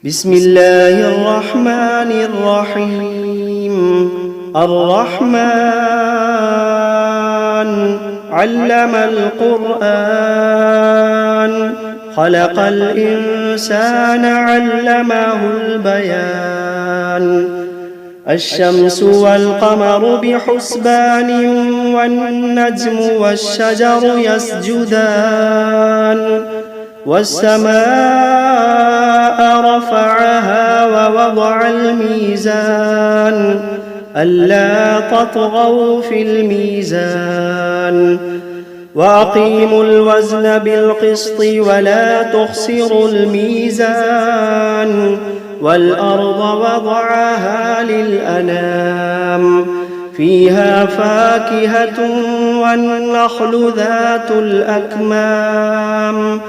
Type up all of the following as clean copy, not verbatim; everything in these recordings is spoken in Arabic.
بسم الله الرحمن الرحيم. الرحمن علم القرآن، خلق الإنسان علمه البيان. الشمس والقمر بحسبان، والنجم والشجر يسجدان. والسماء رفعها ووضع الميزان، ألا تطغوا في الميزان. وأقيموا الوزن بالقسط ولا تخسروا الميزان. والأرض وضعها للأنام، فيها فاكهة والنخل ذات الأكمام.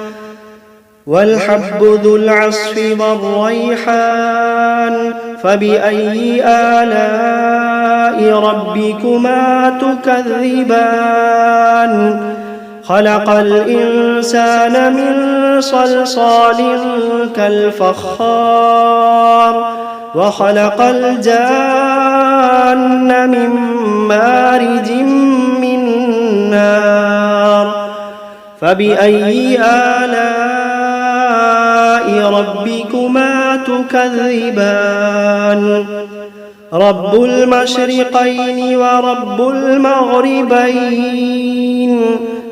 والحب ذو العصف والريحان، فبأي آلاء ربكما تكذبان. خلق الإنسان من صلصال كالفخار، وخلق الجان من مارج من نار. فبأي آلاء ربكما تكذبان. رب المشرقين ورب المغربين،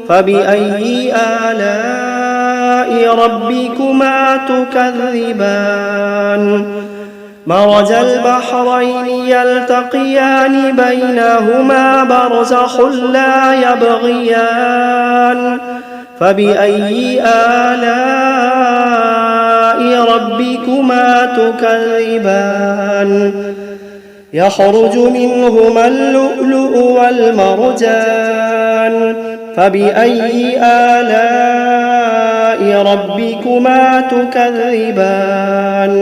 فبأي آلاء ربكما تكذبان. مرج البحرين يلتقيان، بينهما برزخ لا يبغيان. فبأي آلاء ربكما تكذبان. يخرج منهما اللؤلؤ والمرجان، فبأي آلاء ربكما تكذبان.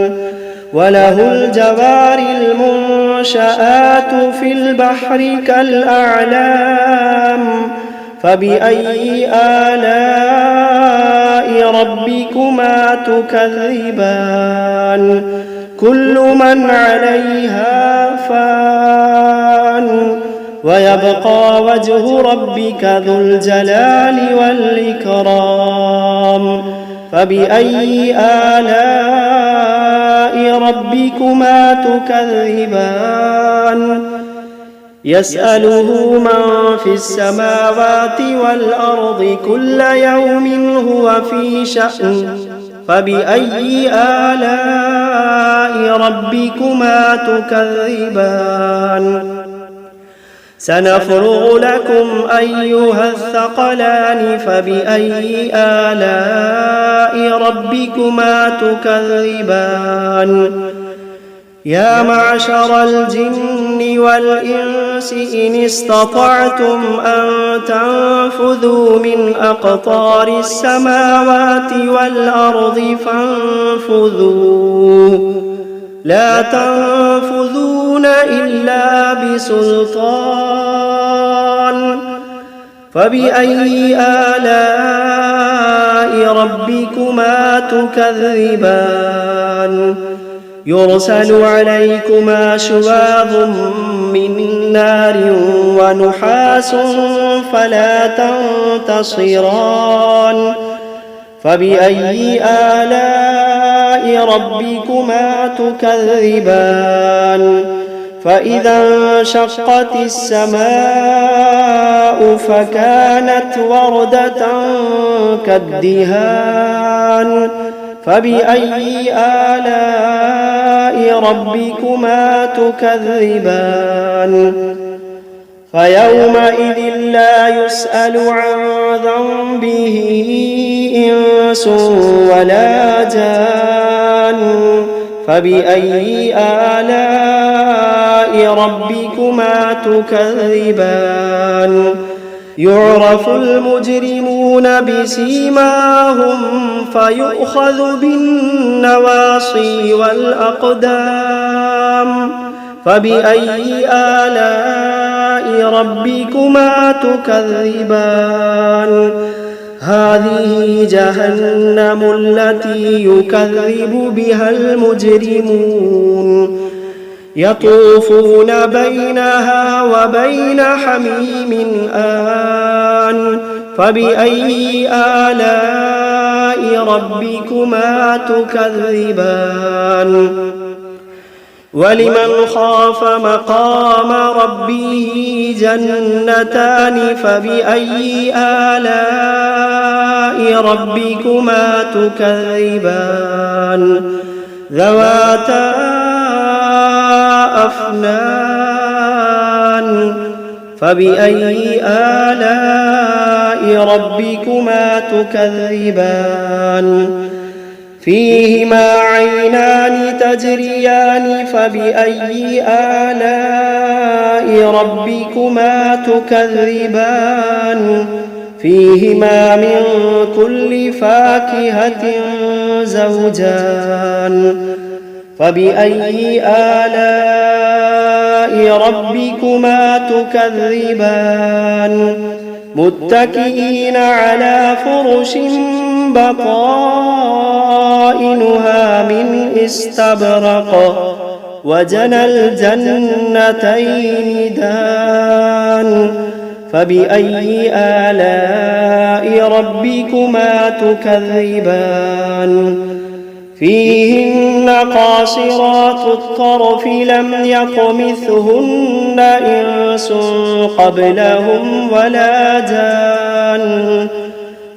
وله الجوار المنشآت في البحر كالأعلام، فبأي آلاء ربكما تكذبان. كل من عليها فان، ويبقى وجه ربك ذو الجلال والإكرام. فبأي آلاء ربكما تكذبان. يسأله من في السماوات والأرض كل يوم هو في شأن. فبأي آلاء ربكما تكذبان. سنفرغ لكم أيها الثقلان، فبأي آلاء ربكما تكذبان. يا معشر الجن والإنس إن استطعتم أن تنفذوا من أقطار السماوات والأرض فانفذوا، لا تنفذون إلا بسلطان. فبأي آلاء ربكما تكذبان. يرسل عليكما شواظ من نار ونحاس فلا تنتصران. فبأي آلاء ربكما تكذبان. فإذا انشقت السماء فكانت وردة كالدهان. فبأي آلاء ربكما تكذبان. فيومئذ لا يسأل عن ذنبه إنس ولا جان. فبأي آلاء ربكما تكذبان. يعرف المجرمون بسيماهم فيؤخذ بالنواصي والأقدام. فبأي آلاء ربكما تكذبان. هذه جهنم التي يكذب بها المجرمون يطوفون بينها وبين حميم آن فبأي آلاء ربكما تكذبان ولمن خاف مقام ربه جنتان فبأي آلاء ربكما تكذبان ذواتا أفنان فبأي آلاء ربكما تكذبان فيهما عينان تجريان فبأي آلاء ربكما تكذبان فيهما من كل فاكهة زوجان فبأي آلاء ربكما تكذبان متكئين على فرش بطائنها من استبرق وجنى الجنتين دان فبأي آلاء ربكما تكذبان فيهن قاصرات الطرف لم يطمثهن إنس قبلهم ولا جان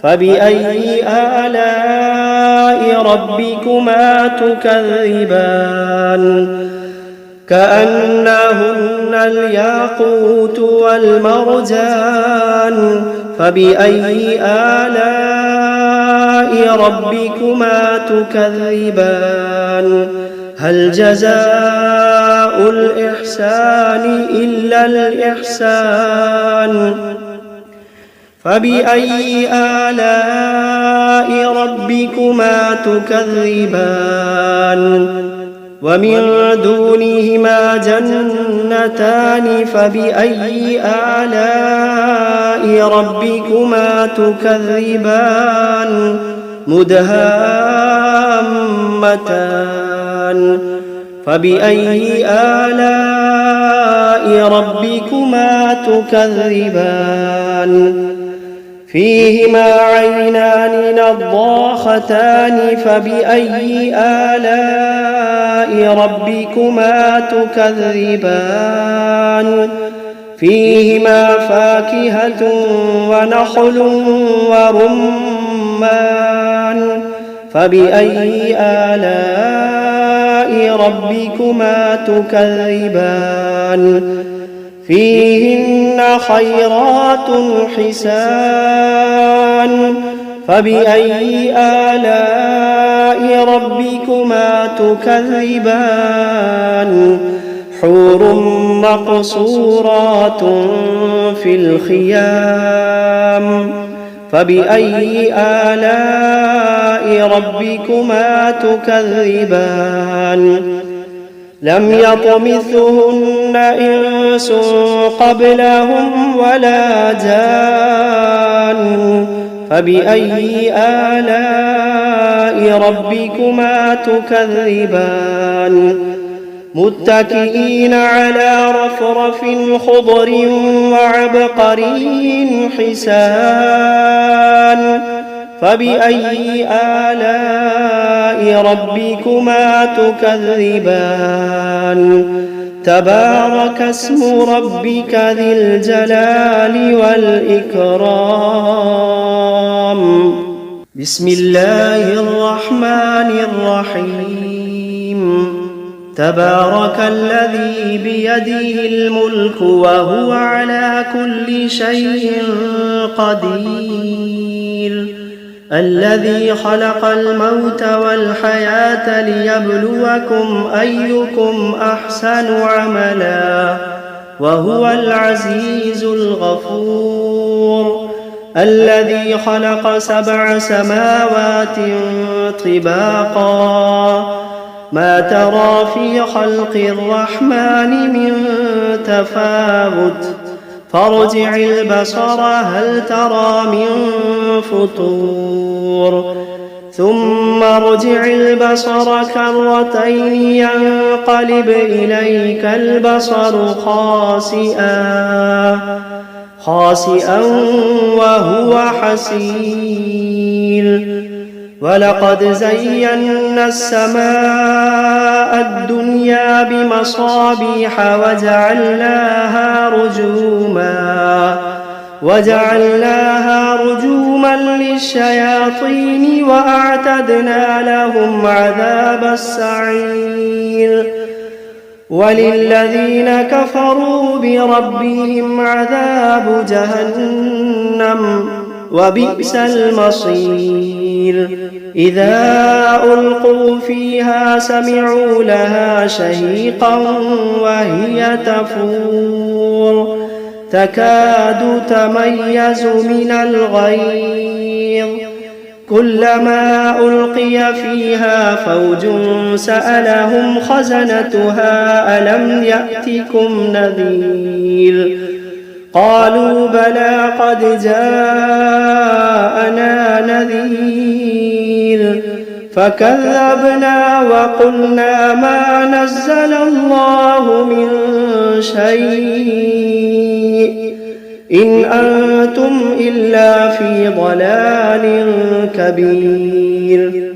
فبأي آلاء ربكما تكذبان كأنهن الياقوت والمرجان فبأي آلاء ربكما تكذبان هل جزاء الإحسان إلا الإحسان فبأي آلاء ربكما تكذبان ومن دونهما جنتان فبأي آلاء ربكما تكذبان مدهامتان فبأي آلاء ربكما تكذبان فيهما عينان نضاختان فبأي آلاء ربكما تكذبان فيهما فاكهة ونخل ورمان فبأي آلاء ربكما تكذبان فيهن خيرات حسان فبأي آلاء ربكما تكذبان حور مقصورات في الخيام فبأي آلاء ربكما تكذبان لم يطمثهن إنس قبلهم ولا جان فبأي آلاء ربكما تكذبان متكئين على رفرف خضر وعبقري حسان فبأي آلاء ربكما تكذبان تبارك اسم ربك ذي الجلال والإكرام بسم الله الرحمن الرحيم تبارك الذي بيده الملك وهو على كل شيء قدير الذي خلق الموت والحياة ليبلوكم أيكم أحسن عملا وهو العزيز الغفور الذي خلق 7 سماوات طباقا ما ترى في خلق الرحمن من تفاوت فارجع البصر هل ترى من فطور ثم ارجع البصر كرتين ينقلب إليك البصر خاسئا وهو حسير ولقد زينا السماء الدنيا بمصابيح وجعلناها رجوما للشياطين وأعتدنا لهم عذاب السعير وللذين كفروا بربهم عذاب جهنم وبئس المصير إذا ألقوا فيها سمعوا لها شهيقا وهي تفور تكاد تميز من الغيظ كلما ألقي فيها فوج سألهم خزنتها ألم يأتكم نذير قالوا بلى قد جاءنا نذير فكذبنا وقلنا ما نزل الله من شيء إن أنتم إلا في ضلال كبير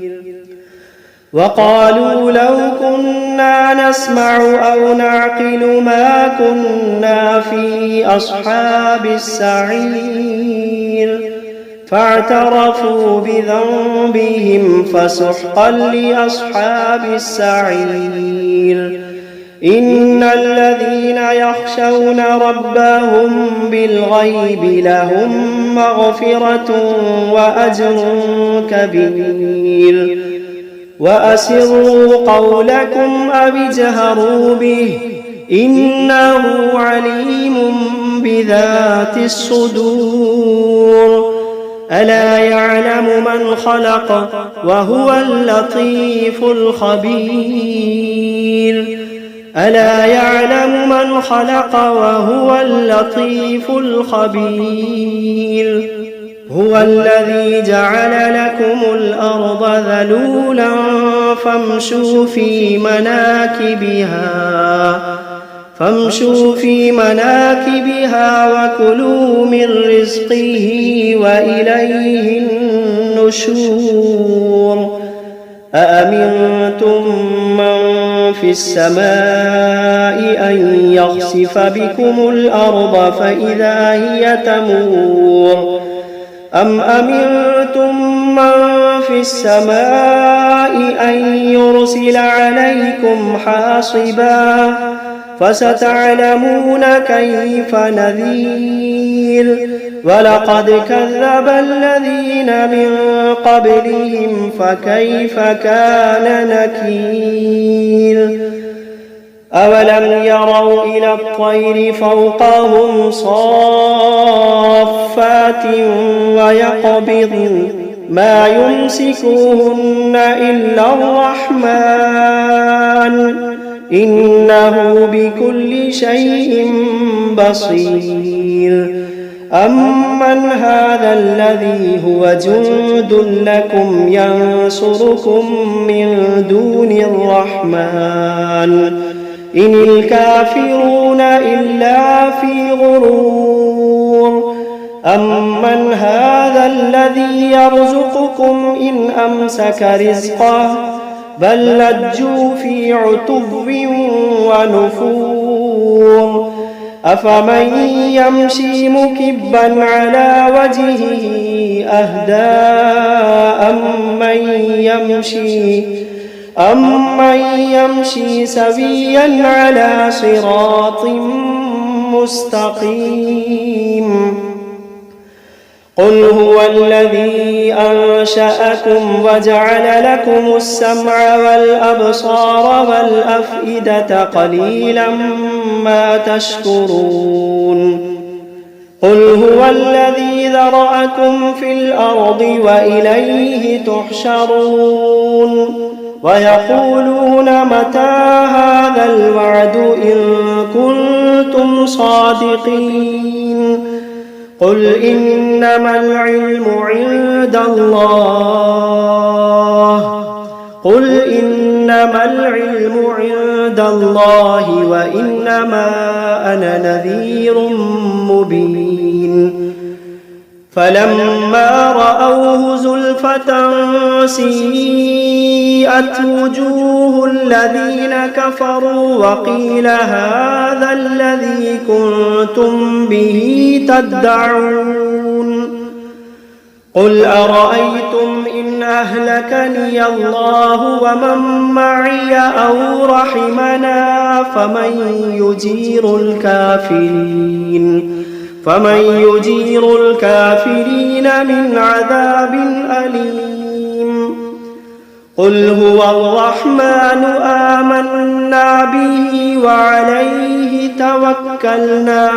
وقالوا لو كنا نسمع أو نعقل ما كنا في أصحاب السعير فاعترفوا بذنبهم فسحقا لأصحاب السعير إن الذين يخشون ربهم بالغيب لهم مغفرة وأجر كبير وأسروا قولكم أو اجهروا به إنه عليم بذات الصدور ألا يعلم من خلق وهو اللطيف الخبير ألا يعلم من خلق وهو اللطيف الخبير هو الذي جعل لكم الأرض ذلولا فامشوا في مناكبها وكلوا من رزقه وإليه النشور أأمنتم من في السماء أن يخسف بكم الأرض فإذا هي تمور أم أمنتم من في السماء أن يرسل عليكم حاصبا فستعلمون كيف نذير ولقد كذب الذين من قبلهم فكيف كان نكير أولم يروا إلى الطير فوقهم صافات ويقبضن ما يمسكوهن إلا الرحمن إنه بكل شيء بصير أمن هذا الذي هو جند لكم ينصركم من دون الرحمن إن الكافرون إلا في غرور أمن هذا الذي يرزقكم إن أمسك رزقه بل لجوا في عتو ونفور أفمن يمشي مكبا على وجهه أهدى أمن يمشي سويا على صراط مستقيم قل هو الذي أنشأكم وجعل لكم السمع والأبصار والأفئدة قليلا ما تشكرون قل هو الذي ذرأكم في الأرض وإليه تحشرون ويقولون متى هذا الوعد إن كنتم كنتم صادقين قل إنما العلم عند الله وإنما أنا نذير مبين فلما رأوه زلفة سيئت وجوه الذين كفروا وقيل هذا الذي كنتم به تدعون قل أرأيتم إن أهلكني الله ومن معي أو رحمنا فمن يجير الكافرين من عذاب أليم قل هو الرحمن آمنا به وعليه توكلنا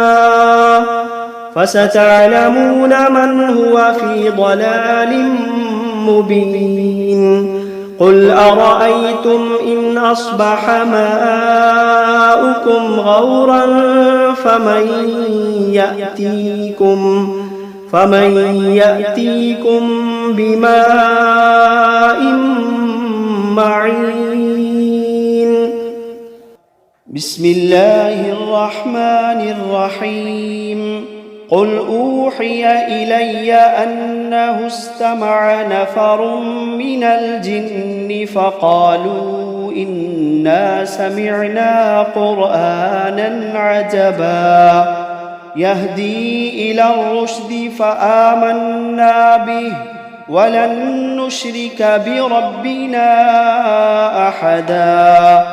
فستعلمون من هو في ضلال مبين قل أرأيتم إن أصبح ماؤكم غورا فمن يأتيكم بماء معين بسم الله الرحمن الرحيم قل أوحي إلي أنه استمع نفر من الجن فقالوا إنا سمعنا قرآنا عجبا يهدي إلى الرشد فآمنا به ولن نشرك بربنا أحدا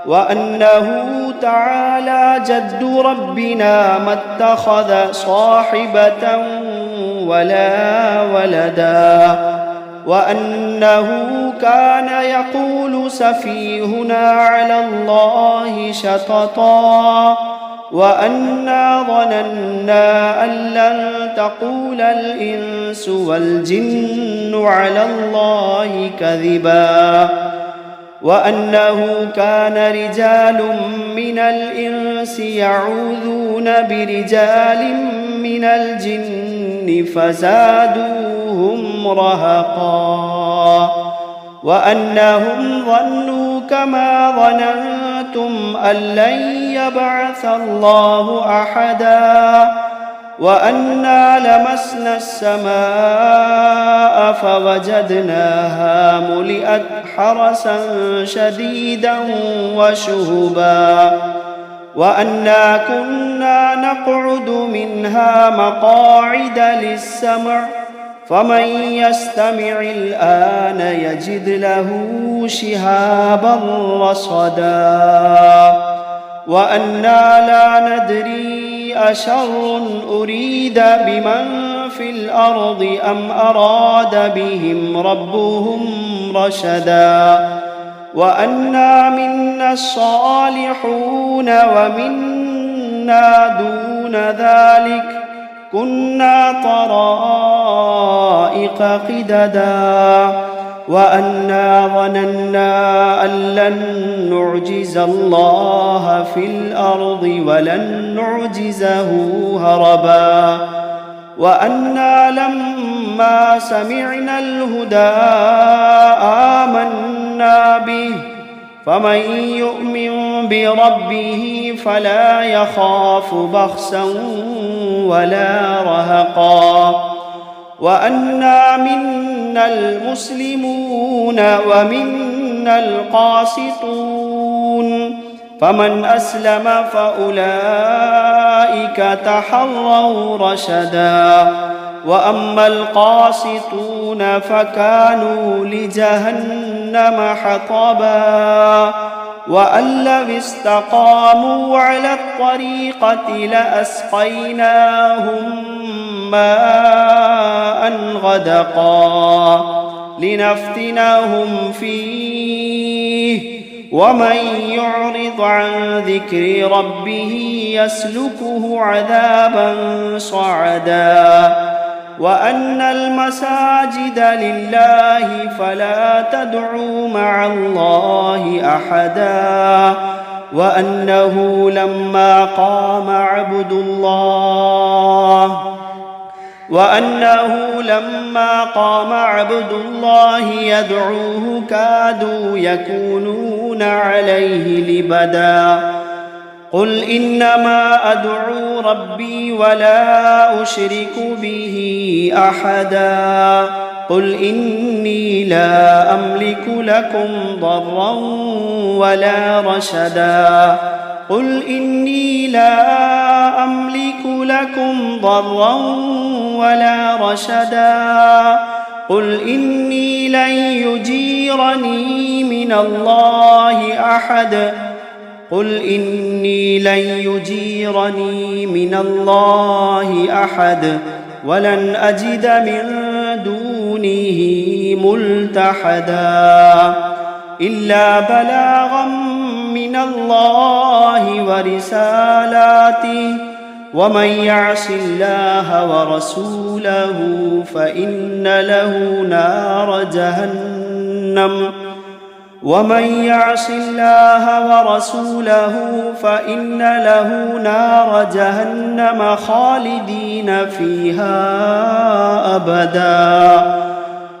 وأنه تعالى جد ربنا ما اتخذ صاحبة ولا ولدا وأنه كان يقول سفيهنا على الله شططا وأنا ظننا أن لن تقول الإنس والجن على الله كذبا وأنه كان رجال من الإنس يعوذون برجال من الجن فزادوهم رهقا وأنهم ظنوا كما ظننتم أن لن يبعث الله أحدا وأنا لمسنا السماء فوجدناها ملئت حرسا شديدا وشهبا وأنا كنا نقعد منها مقاعد للسمع فمن يستمع الآن يجد له شهابا رصدا وأنا لا ندري أشر أريد بمن في الأرض أم أراد بهم ربهم رشدا وأنا منا الصالحون ومنا دون ذلك كنا طرائق قددا وأنا ظننا أن لن نعجز الله في الأرض ولن نعجزه هربا وأنا لما سمعنا الهدى آمنا به فمن يؤمن بربه فلا يخاف بخسا ولا رهقا وأنا منا المسلمون ومنا القاسطون فمن أسلم فأولئك تحروا رشدا وأما القاسطون فكانوا لجهنم حطبا وأن لو استقاموا على الطريقة لأسقيناهم ماء غدقا لنفتنهم فيه ومن يعرض عن ذكر ربه يسلكه عذابا صعدا وأن المساجد لله فلا تدعوا مع الله أحدا وأنه لما قام عبد الله يدعوه كادوا يكونون عليه لبدا. قل إنما أدعو ربي ولا أشرك به أحدا. قل إني لا أملك لكم ضرا ولا رشدا. قل إني لا أملك لكم ضرا ولا رشدا. قل إني لن يجيرني من الله أحد. قل إني لن يجيرني من الله أحد ولن أجد من دونه ملتحدا إلا بلاغا من الله ورسالاته ومن يعص الله ورسوله فإن له نار جهنم خالدين فيها أبدا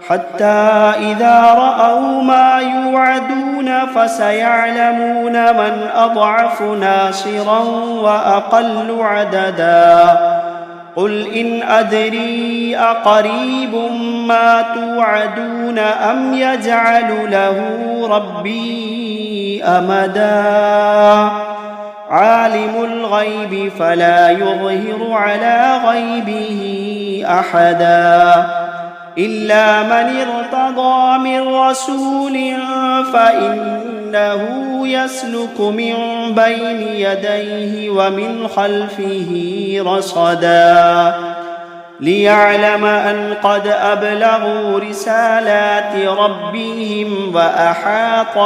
حتى إذا رأوا ما يوعدون فسيعلمون من أضعف ناصرا وأقل عددا. قل إن أدري أقريب ما توعدون أم يجعل له ربي أمدا. عالم الغيب فلا يظهر على غيبه أحدا إلا من ارتضى من رسول فإنه يسلك من بين يديه ومن خلفه رصدا ليعلم أن قد أبلغوا رسالات ربهم وأحاط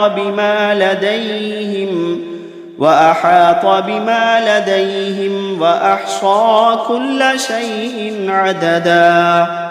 بما لديهم وأحصى كل شيء عددا.